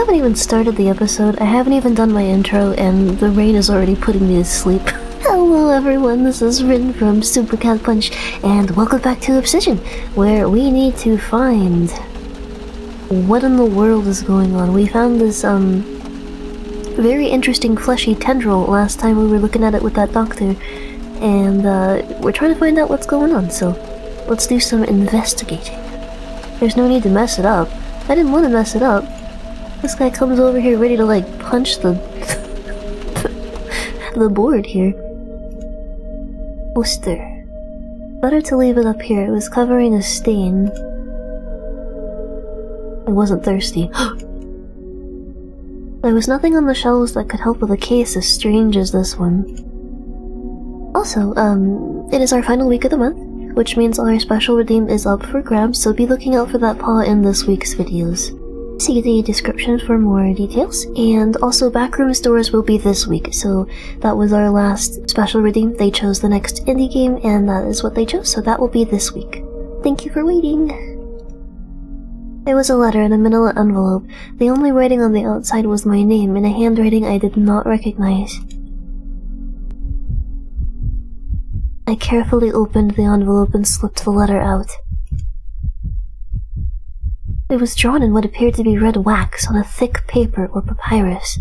haven't even started the episode, I haven't even done my intro, and the rain is already putting me to sleep. Hello everyone, this is Rin from Super Cat Punch, and welcome back to Abscission, where we need to find... what in the world is going on? We found this, very interesting fleshy tendril last time we were looking at it with that doctor, and, we're trying to find out what's going on, so let's do some investigating. There's no need to mess it up. I didn't want to mess it up. This guy comes over here ready to, like, punch the... the board here. Poster. Better to leave it up here. It was covering a stain. I wasn't thirsty. There was nothing on the shelves that could help with a case as strange as this one. Also, it is our final week of the month, which means our special redeem is up for grabs, so be looking out for that paw in this week's videos. See the description for more details, and also Backrooms Doors will be this week, so that was our last special redeem. They chose the next indie game, and that is what they chose, so that will be this week. Thank you for waiting! There was a letter in a manila envelope. The only writing on the outside was my name, in a handwriting I did not recognize. I carefully opened the envelope and slipped the letter out. It was drawn in what appeared to be red wax on a thick paper or papyrus.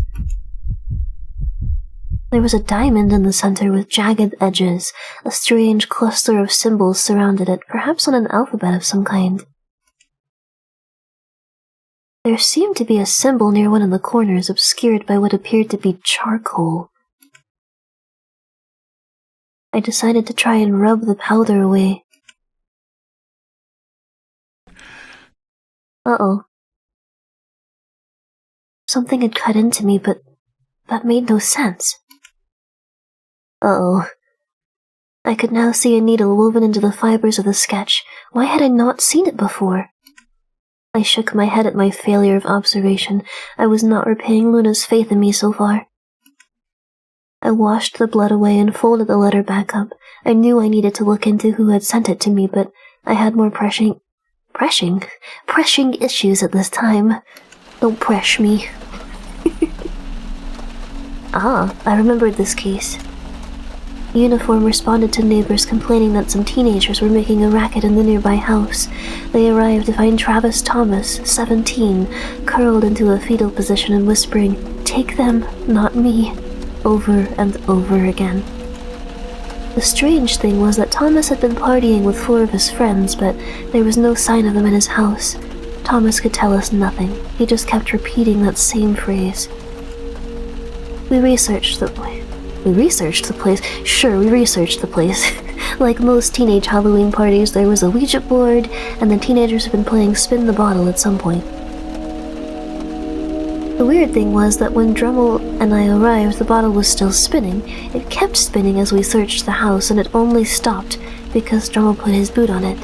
There was a diamond in the center with jagged edges. A strange cluster of symbols surrounded it, perhaps on an alphabet of some kind. There seemed to be a symbol near one of the corners, obscured by what appeared to be charcoal. I decided to try and rub the powder away. Uh-oh. Something had cut into me, but that made no sense. Uh-oh. I could now see a needle woven into the fibers of the sketch. Why had I not seen it before? I shook my head at my failure of observation. I was not repaying Luna's faith in me so far. I washed the blood away and folded the letter back up. I knew I needed to look into who had sent it to me, but I had more pressing issues at this time. Don't press me. Ah, I remembered this case. Uniform responded to neighbors complaining that some teenagers were making a racket in the nearby house. They arrived to find Travis Thomas, 17, curled into a fetal position and whispering, "Take them, not me," over and over again. The strange thing was that Thomas had been partying with 4 of his friends, but there was no sign of them in his house. Thomas could tell us nothing. He just kept repeating that same phrase. We researched the place. Sure, we researched the place. Like most teenage Halloween parties, there was a Ouija board, and the teenagers had been playing Spin the Bottle at some point. The weird thing was that when Drummel and I arrived, the bottle was still spinning. It kept spinning as we searched the house, and it only stopped because Drummel put his boot on it.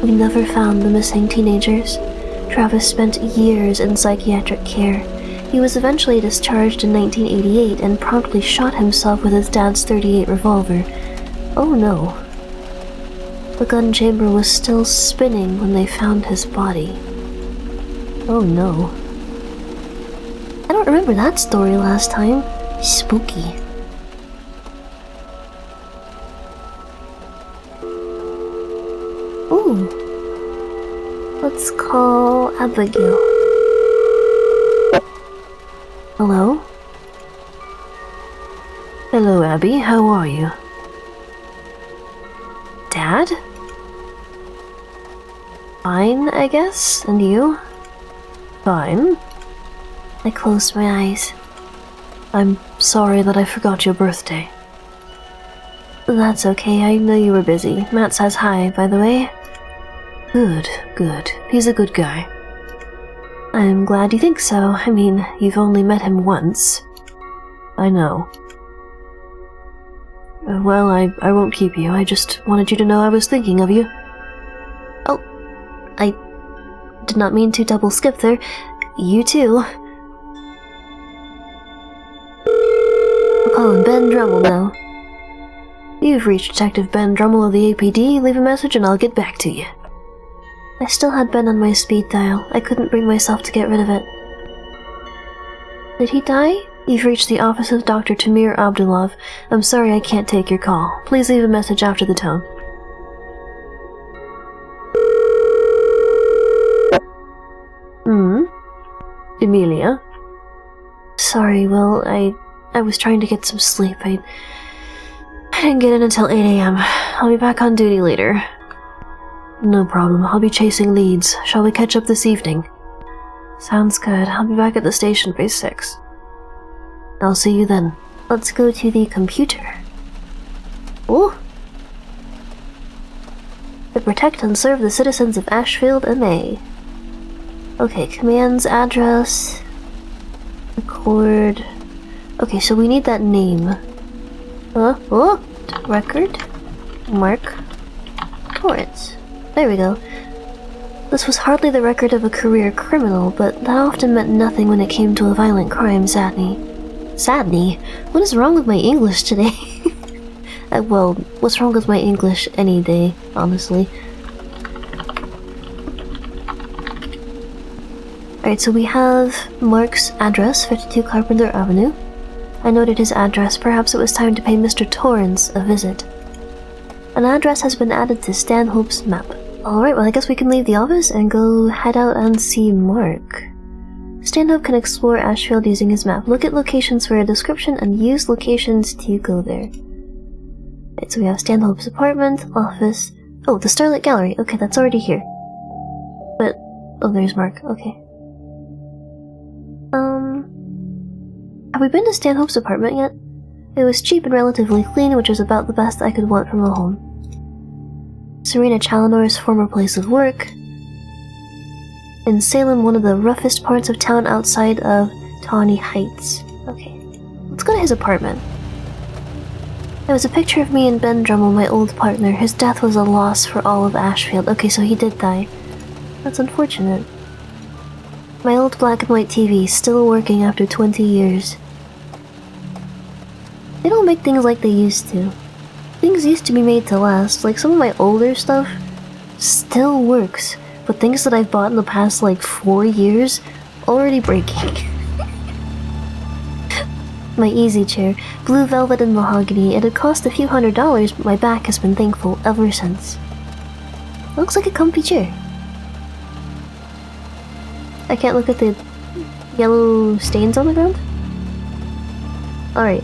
We never found the missing teenagers. Travis spent years in psychiatric care. He was eventually discharged in 1988 and promptly shot himself with his dad's .38 revolver. Oh no. The gun chamber was still spinning when they found his body. Oh no. I don't remember that story last time. Spooky. Ooh. Let's call Abigail. Hello? Hello, Abby. How are you? Dad? Fine, I guess. And you? Fine. I closed my eyes. I'm sorry that I forgot your birthday. That's okay. I know you were busy. Matt says hi, by the way. Good, good. He's a good guy. I'm glad you think so. I mean, you've only met him once. I know. Well, I won't keep you. I just wanted you to know I was thinking of you. Oh, I did not mean to double skip there. You too. We're calling Ben Drummel now. You've reached Detective Ben Drummel of the APD. Leave a message and I'll get back to you. I still had Ben on my speed dial. I couldn't bring myself to get rid of it. Did he die? You've reached the office of Dr. Tamir Abdulov. I'm sorry I can't take your call. Please leave a message after the tone. Emilia? Sorry, Will. I was trying to get some sleep. I didn't get in until 8 a.m. I'll be back on duty later. No problem. I'll be chasing leads. Shall we catch up this evening? Sounds good. I'll be back at the station by 6. I'll see you then. Let's go to the computer. Oh! To protect and serve the citizens of Ashfield, MA. Okay, commands, address, record. Okay, so we need that name. Record, Mark, Torrence. There we go. This was hardly the record of a career criminal, but that often meant nothing when it came to a violent crime, Sadney. Sadney? What is wrong with my English today? Well, what's wrong with my English any day, honestly. Alright, so we have Mark's address, 52 Carpenter Avenue. I noted his address. Perhaps it was time to pay Mr. Torrence a visit. An address has been added to Stanhope's map. Alright, well I guess we can leave the office and go head out and see Mark. Stanhope can explore Ashfield using his map. Look at locations for a description and use locations to go there. Right, so we have Stanhope's apartment, office... Oh, the Starlight Gallery. Okay, that's already here. But... Oh, there's Mark. Okay. Have we been to Stanhope's apartment yet? It was cheap and relatively clean, which was about the best I could want from a home. Serena Challonor's former place of work. In Salem, one of the roughest parts of town outside of Tawny Heights. Okay, let's go to his apartment. There was a picture of me and Ben Drummel, my old partner. His death was a loss for all of Ashfield. Okay, so he did die. That's unfortunate. My old black and white TV, still working after 20 years. They don't make things like they used to. Things used to be made to last, like some of my older stuff still works, but things that I've bought in the past like 4 years, already breaking. My easy chair, blue velvet and mahogany, it had cost a few $100s, but my back has been thankful ever since. Looks like a comfy chair. I can't look at the yellow stains on the ground? Alright.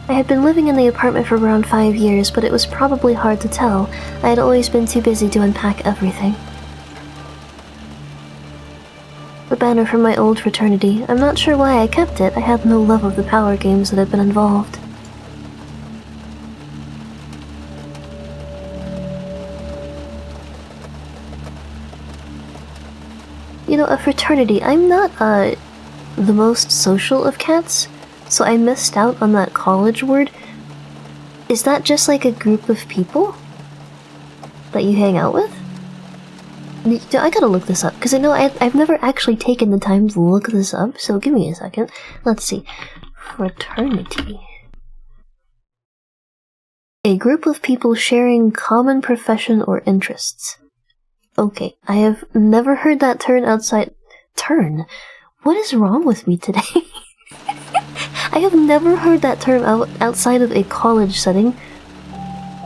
I had been living in the apartment for around 5 years, but it was probably hard to tell. I had always been too busy to unpack everything. The banner from my old fraternity. I'm not sure why I kept it. I had no love of the power games that had been involved. You know, a fraternity. I'm not, the most social of cats, so I missed out on that college word. Is that just like a group of people that you hang out with? I gotta look this up, because I know I've never actually taken the time to look this up, so give me a second. Let's see. Fraternity. A group of people sharing common profession or interests. Okay, I have never heard that term outside... Turn? What is wrong with me today? I have never heard that term outside of a college setting.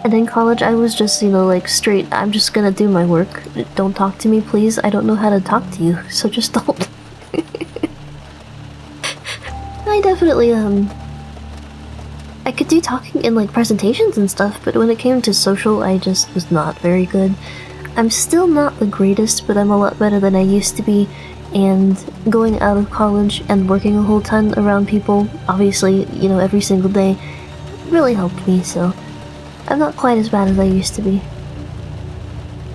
And in college I was just, you know, like straight, I'm just gonna do my work. Don't talk to me, please. I don't know how to talk to you, so just don't. I definitely, I could do talking in, like, presentations and stuff, but when it came to social, I just was not very good. I'm still not the greatest, but I'm a lot better than I used to be, and going out of college and working a whole ton around people, obviously, you know, every single day, really helped me, so I'm not quite as bad as I used to be.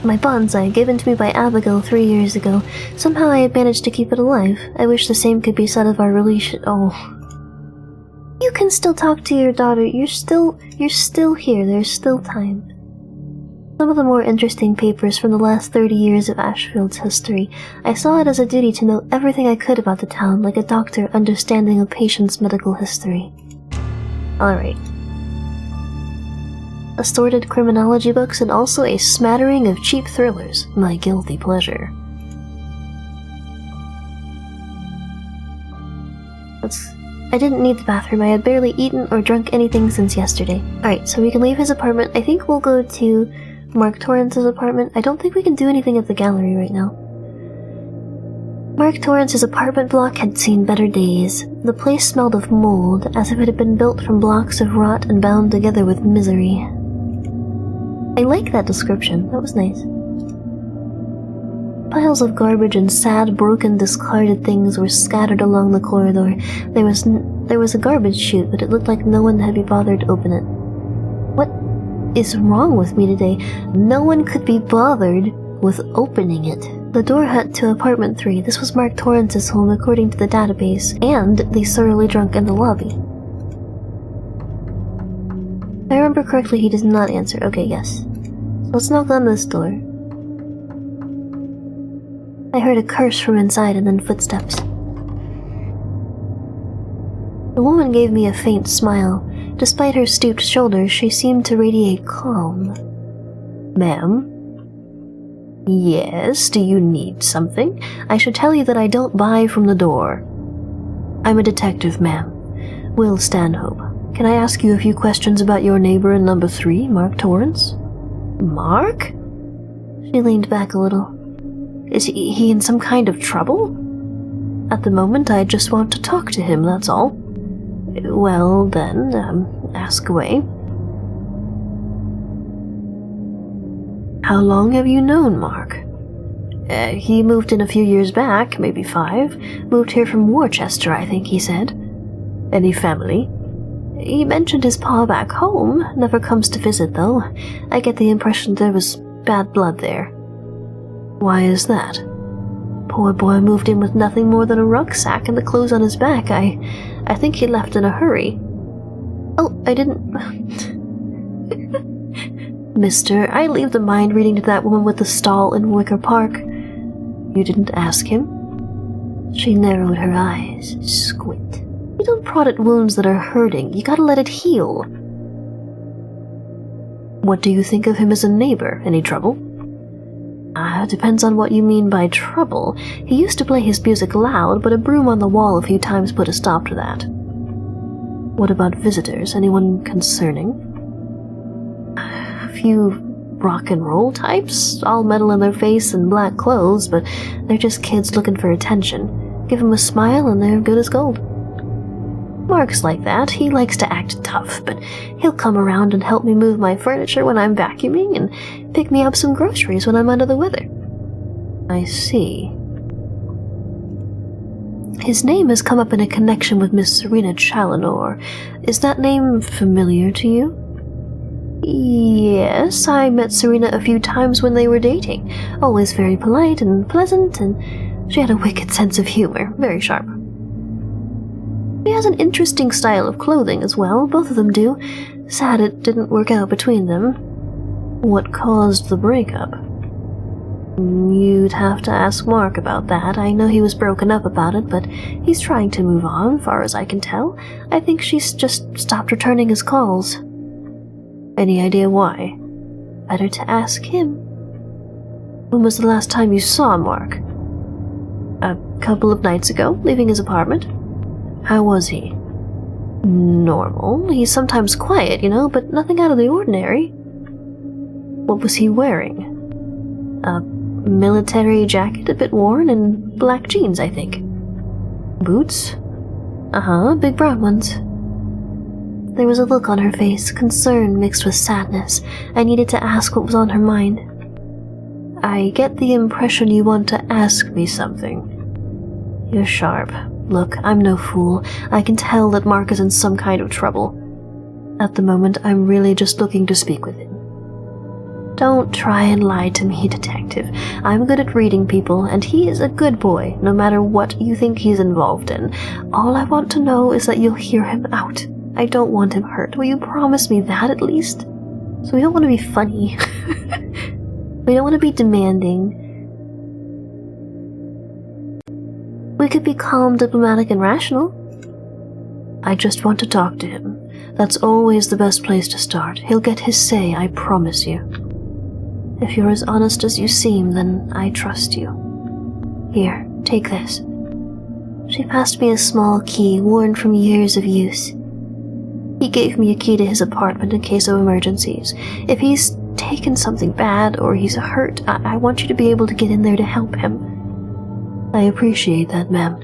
My bonsai, given to me by Abigail 3 years ago, somehow I had managed to keep it alive. I wish the same could be said of our relation. Oh. You can still talk to your daughter. You're still here. There's still time. Some of the more interesting papers from the last 30 years of Ashfield's history. I saw it as a duty to know everything I could about the town, like a doctor understanding a patient's medical history. Alright. assorted criminology books, and also a smattering of cheap thrillers, my guilty pleasure. I didn't need the bathroom. I had barely eaten or drunk anything since yesterday. Alright, so we can leave his apartment. I think we'll go to Mark Torrance's apartment. I don't think we can do anything at the gallery right now. Mark Torrance's apartment block had seen better days. The place smelled of mold, as if it had been built from blocks of rot and bound together with misery. I like that description. That was nice. Piles of garbage and sad, broken, discarded things were scattered along the corridor. There was a garbage chute, but it looked like no one had been bothered to open it. What is wrong with me today? No one could be bothered with opening it. The door had to apartment 3. This was Mark Torrance's home according to the database, and the surly drunk in the lobby. If I remember correctly, he does not answer. Okay, yes. So let's knock on this door. I heard a curse from inside and then footsteps. The woman gave me a faint smile. Despite her stooped shoulders, she seemed to radiate calm. Ma'am? Yes, do you need something? I should tell you that I don't buy from the door. I'm a detective, ma'am. Will Stanhope. Can I ask you a few questions about your neighbor in number 3, Mark Torrance? Mark? She leaned back a little. Is he in some kind of trouble? At the moment, I just want to talk to him, that's all. Well, then, ask away. How long have you known Mark? He moved in a few years back, maybe 5. Moved here from Worcester, I think he said. Any family? He mentioned his pa back home. Never comes to visit, though. I get the impression there was bad blood there. Why is that? Poor boy moved in with nothing more than a rucksack and the clothes on his back. I think he left in a hurry. Oh, I didn't... Mister, I leave the mind reading to that woman with the stall in Wicker Park. You didn't ask him? She narrowed her eyes. Squint. You don't prod at wounds that are hurting. You gotta let it heal. What do you think of him as a neighbor? Any trouble? Depends on what you mean by trouble. He used to play his music loud, but a broom on the wall a few times put a stop to that. What about visitors? Anyone concerning? A few rock and roll types, all metal in their face and black clothes, but they're just kids looking for attention. Give them a smile and they're good as gold. Mark's like that. He likes to act tough, but he'll come around and help me move my furniture when I'm vacuuming and pick me up some groceries when I'm under the weather. I see. His name has come up in a connection with Miss Serena Challenor. Is that name familiar to you? Yes, I met Serena a few times when they were dating. Always very polite and pleasant, and she had a wicked sense of humor, very sharp. She has an interesting style of clothing as well, both of them do. Sad it didn't work out between them. What caused the breakup? You'd have to ask Mark about that. I know he was broken up about it, but he's trying to move on, far as I can tell. I think she's just stopped returning his calls. Any idea why? Better to ask him. When was the last time you saw Mark? A couple of nights ago, leaving his apartment. How was he? Normal. He's sometimes quiet, but nothing out of the ordinary. What was he wearing? A military jacket, a bit worn, and black jeans, I think. Boots? Big brown ones. There was a look on her face, concern mixed with sadness. I needed to ask what was on her mind. I get the impression you want to ask me something. You're sharp. Look, I'm no fool. I can tell that Mark is in some kind of trouble. At the moment, I'm really just looking to speak with him. Don't try and lie to me, detective. I'm good at reading people, and he is a good boy, no matter what you think he's involved in. All I want to know is that you'll hear him out. I don't want him hurt. Will you promise me that at least? So we don't want to be funny. We don't want to be demanding. We could be calm, diplomatic, and rational. I just want to talk to him. That's always the best place to start. He'll get his say, I promise you. If you're as honest as you seem, then I trust you. Here, take this. She passed me a small key worn from years of use. He gave me a key to his apartment in case of emergencies. If he's taken something bad or he's hurt, I want you to be able to get in there to help him. I appreciate that, ma'am.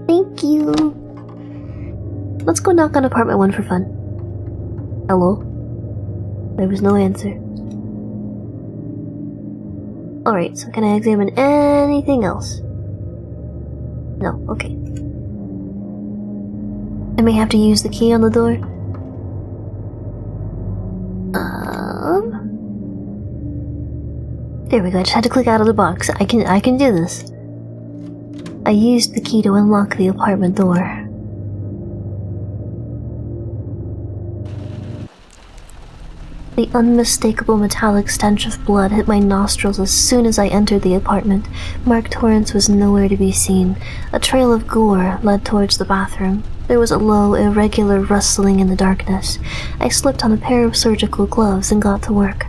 Thank you. Let's go knock on apartment 1 for fun. Hello? There was no answer. Alright, so can I examine anything else? No, okay. I may have to use the key on the door. There we go, I just had to click out of the box. I can do this. I used the key to unlock the apartment door. The unmistakable metallic stench of blood hit my nostrils as soon as I entered the apartment. Mark Torrence was nowhere to be seen. A trail of gore led towards the bathroom. There was a low, irregular rustling in the darkness. I slipped on a pair of surgical gloves and got to work.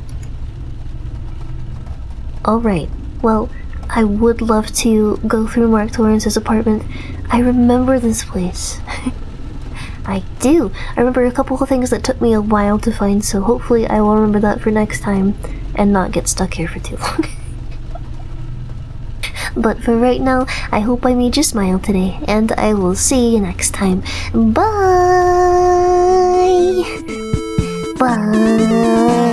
Alright, well, I would love to go through Mark Torrance's apartment. I remember this place. I do. I remember a couple of things that took me a while to find, so hopefully I will remember that for next time and not get stuck here for too long. But for right now, I hope I made you smile today, and I will see you next time. Bye! Bye!